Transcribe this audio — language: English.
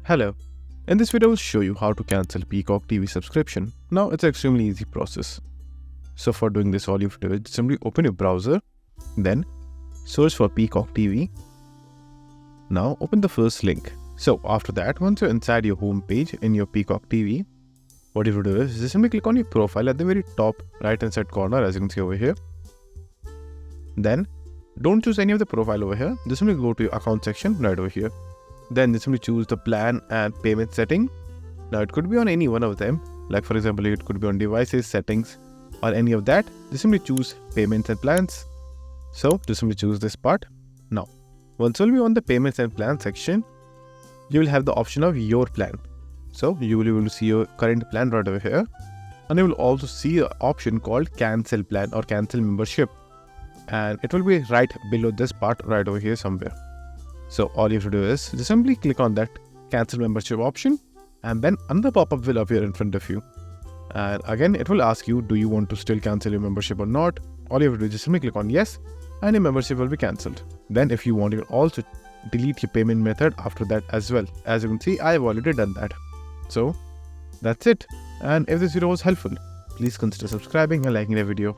Hello, in this video I will show you how to cancel Peacock TV subscription. Now it's an extremely easy process. So for doing this, all you have to do is simply open your browser, then search for Peacock TV. Now open the first link. So after that, once you're inside your home page in your Peacock TV, what you have to do is just simply click on your profile at the very top right hand side corner, as you can see over here. Then don't choose any of the profile over here, just simply go to your account section right over here. Then just simply choose the plan and payment setting. Now it could be on any one of them, like for example it could be on devices, settings or any of that. Just simply choose payments and plans. So just simply choose this part. Now once you'll be on the payments and plan section, you will have the option of your plan. So you will be able to see your current plan right over here, and you will also see an option called cancel plan or cancel membership, and it will be right below this part right over here somewhere. So all you have to do is just simply click on that cancel membership option, and then another pop-up will appear in front of you. And again, it will ask you, do you want to still cancel your membership or not? All you have to do is just simply click on yes, and your membership will be cancelled. Then if you want, you can also delete your payment method after that as well. As you can see, I have already done that. So that's it. And if this video was helpful, please consider subscribing and liking the video.